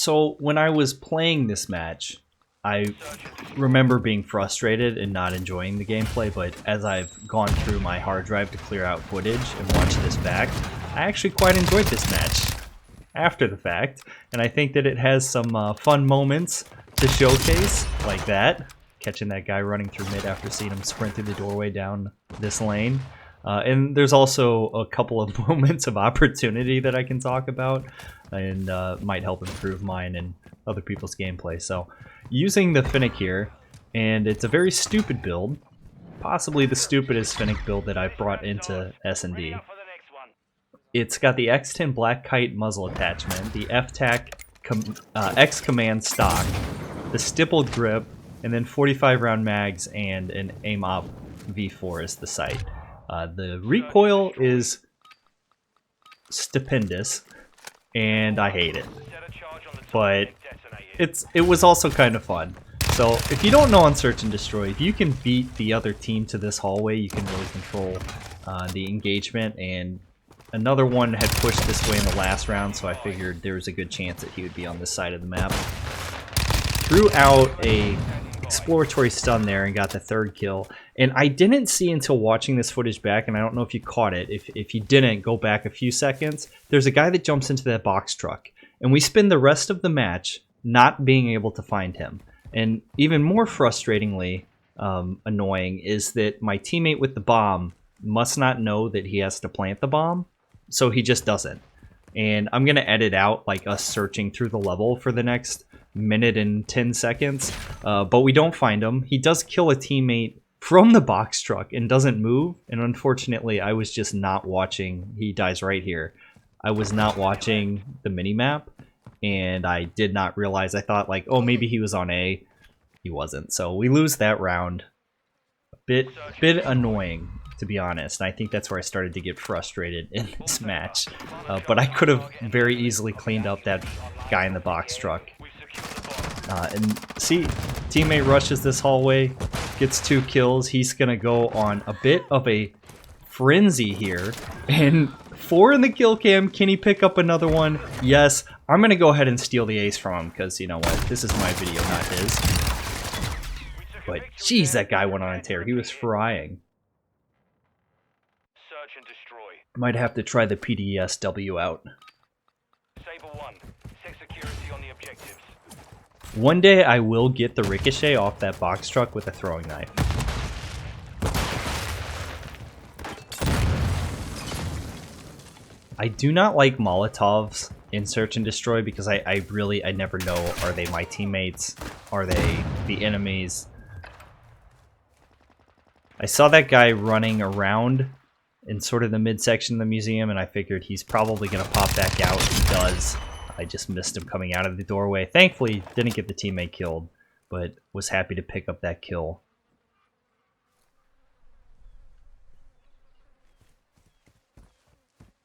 So when I was playing this match, I remember being frustrated and not enjoying the gameplay, but as I've gone through my hard drive to clear out footage and watch this back, I actually quite enjoyed this match after the fact, and I think that it has some fun moments to showcase, like that, catching that guy running through mid after seeing him sprint through the doorway down this lane. And there's also a couple of moments of opportunity that I can talk about and might help improve mine and other people's gameplay. So using the Fennec here, and it's a very stupid build, possibly the stupidest Fennec build that I've brought into S&D. It's got the X10 Black Kite muzzle attachment, the FTAC X Command stock, the stippled grip, and then 45 round mags and an aim op V4 is the sight. The recoil is stupendous, and I hate it, but it was also kind of fun. So if you don't know on Search and Destroy, if you can beat the other team to this hallway, you can really control the engagement, and another one had pushed this way in the last round, so I figured there was a good chance that he would be on this side of the map. Threw out a exploratory stun there and got the third kill, and I didn't see until watching this footage back, and I don't know if you caught it. If you didn't, go back a few seconds. There's a guy that jumps into that box truck, and we spend the rest of the match not being able to find him. And even more frustratingly annoying is that my teammate with the bomb must not know that he has to plant the bomb, so he just doesn't. And I'm gonna edit out like us searching through the level for the next minute and 10 seconds, but we don't find him. He does kill a teammate from the box truck and doesn't move, and unfortunately I was just not watching. He dies right here. I was not watching the minimap, and I did not realize. I thought like, oh, maybe he was on A. He wasn't, so we lose that round. A bit annoying, to be honest. And I think that's where I started to get frustrated in this match, but I could have very easily cleaned up that guy in the box truck. And see, teammate rushes this hallway, gets 2 kills. He's gonna go on a bit of a frenzy here, and 4 in the kill cam. Can he pick up another one? Yes. I'm gonna go ahead and steal the ace from him, because you know what, this is my video, not his. But jeez, that guy went on a tear. He was frying. Search and destroy. Might have to try the PDSW out. Saber 1, set security on the objectives. One day I will get the ricochet off that box truck with a throwing knife. I do not like Molotovs in Search and Destroy because I never know, are they my teammates? Are they the enemies? I saw that guy running around in sort of the midsection of the museum, and I figured he's probably going to pop back out. He does. I just missed him coming out of the doorway. Thankfully, didn't get the teammate killed, but was happy to pick up that kill.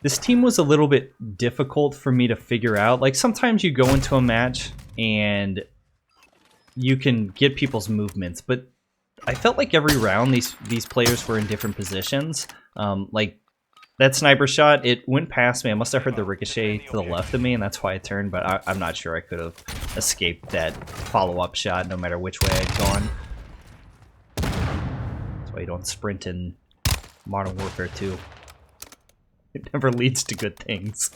This team was a little bit difficult for me to figure out. Like, sometimes you go into a match and you can get people's movements, but I felt like every round these players were in different positions. Like, that sniper shot, it went past me. I must have heard the ricochet to the left of me, and that's why I turned, but I'm not sure I could have escaped that follow-up shot no matter which way I'd gone. That's why you don't sprint in Modern Warfare 2. It never leads to good things.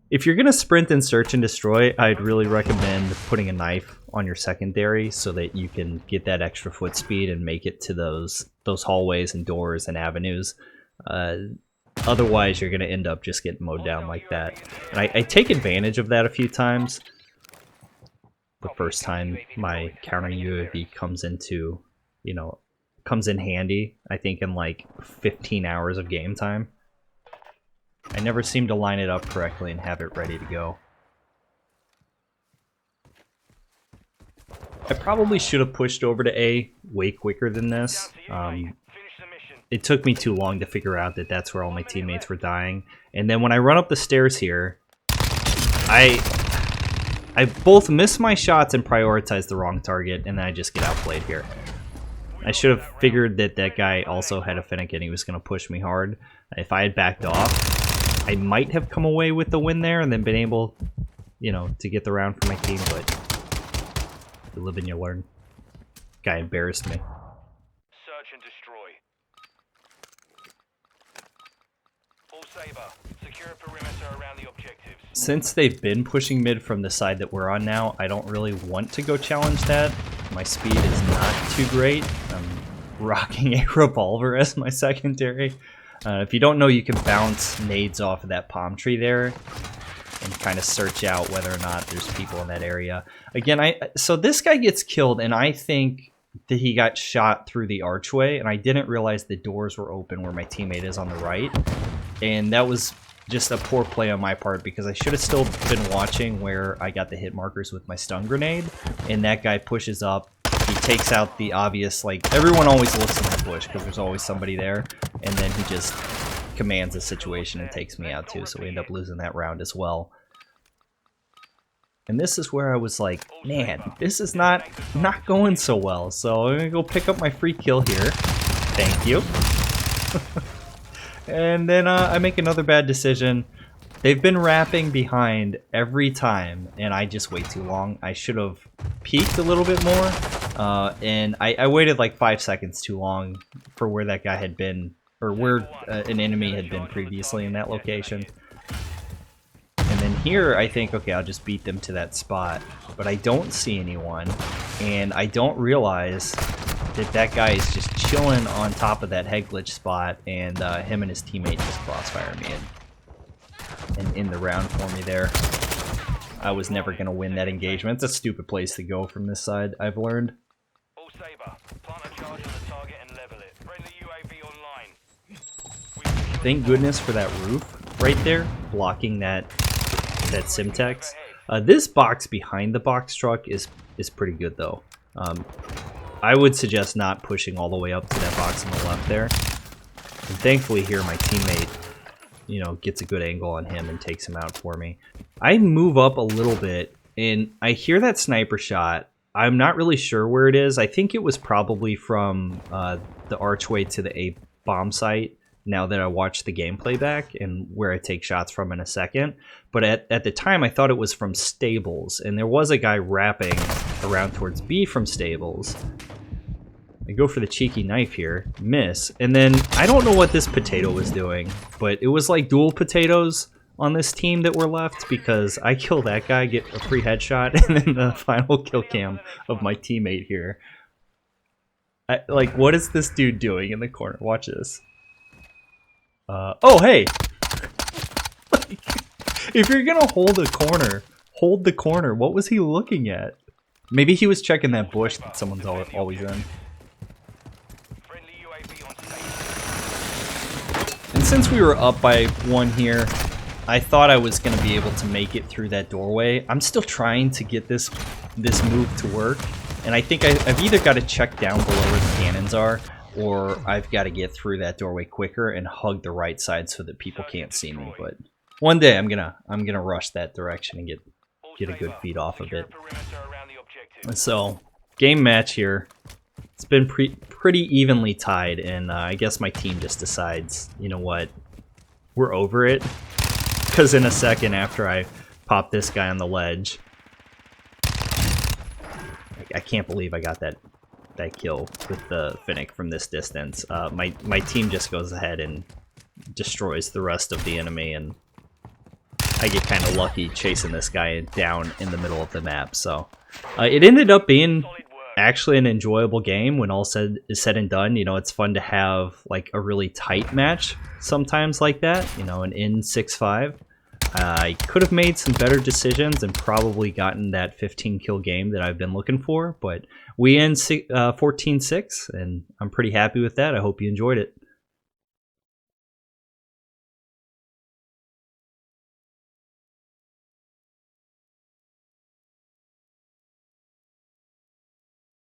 If you're gonna sprint and Search and Destroy, I'd really recommend putting a knife on your secondary so that you can get that extra foot speed and make it to those hallways and doors and avenues. Otherwise, you're gonna end up just getting mowed down like that. And I take advantage of that a few times. The first time my counter UAV comes into, you know, comes in handy, I think in like 15 hours of game time. I never seem to line it up correctly and have it ready to go. I probably should have pushed over to A way quicker than this. It took me too long to figure out that that's where all my teammates were dying. And then when I run up the stairs here, I both miss my shots and prioritize the wrong target, and then I just get outplayed here. I should have figured that that guy also had a Fennec and he was going to push me hard. If I had backed off, I might have come away with the win there and then been able you know, to get the round for my team, but you live and you learn. Guy embarrassed me. Search and destroy. All Saber, secure a perimeter around the objectives. Since they've been pushing mid from the side that we're on now, I don't really want to go challenge that. My speed is not too great. I'm rocking a revolver as my secondary. If you don't know, you can bounce nades off of that palm tree there and kind of search out whether or not there's people in that area. Again, so this guy gets killed, and I think that he got shot through the archway, and I didn't realize the doors were open where my teammate is on the right. And that was just a poor play on my part, because I should have still been watching where I got the hit markers with my stun grenade. And that guy pushes up. He takes out the obvious, like, everyone always looks in the bush because there's always somebody there. And then he just commands the situation and takes me out too. So we end up losing that round as well. And this is where I was like, man, this is not going so well. So I'm going to go pick up my free kill here. Thank you. And then I make another bad decision. They've been wrapping behind every time, and I just wait too long. I should have peeked a little bit more, and I waited like 5 seconds too long for where that guy had been, or where an enemy had been previously in that location. And then here, I think, okay, I'll just beat them to that spot, but I don't see anyone, and I don't realize that guy is just chilling on top of that head glitch spot, and him and his teammate just crossfire me and in the round for me there. I was never going to win that engagement. It's a stupid place to go from this side, I've learned. All Saber, plant a charge on the target and level it. Friendly UAV online. Thank goodness for that roof right there, blocking that Simtex. This box behind the box truck is pretty good though. I would suggest not pushing all the way up to that box on the left there. And thankfully here my teammate, you know, gets a good angle on him and takes him out for me. I move up a little bit and I hear that sniper shot. I'm not really sure where it is. I think it was probably from the archway to the A bomb site, now that I watched the gameplay back and where I take shots from in a second. But at the time I thought it was from Stables, and there was a guy wrapping around towards B from Stables. I go for the cheeky knife here, miss, and then I don't know what this potato was doing, but it was like dual potatoes on this team that were left, because I kill that guy, get a free headshot, and then the final kill cam of my teammate here. Like, what is this dude doing in the corner? Watch this. Oh, hey! Like, if you're gonna hold a corner, hold the corner. What was he looking at? Maybe he was checking that bush that someone's always in. And since we were up by one here, I thought I was going to be able to make it through that doorway. I'm still trying to get this move to work, and I think I've either got to check down below where the cannons are, or I've got to get through that doorway quicker and hug the right side so that people can't see me. But one day I'm gonna rush that direction and get a good feed off of it. So game match here. It's been pretty evenly tied, and I guess my team just decides, you know what, we're over it. Because in a second after I pop this guy on the ledge, I can't believe I got that kill with the Fennec from this distance. My team just goes ahead and destroys the rest of the enemy, and I get kind of lucky chasing this guy down in the middle of the map. So it ended up being actually an enjoyable game when all is said and done. You know, it's fun to have like a really tight match sometimes like that, you know, an in 6-5. I could have made some better decisions and probably gotten that 15 kill game that I've been looking for, but we end 14-6 and I'm pretty happy with that. I hope you enjoyed it.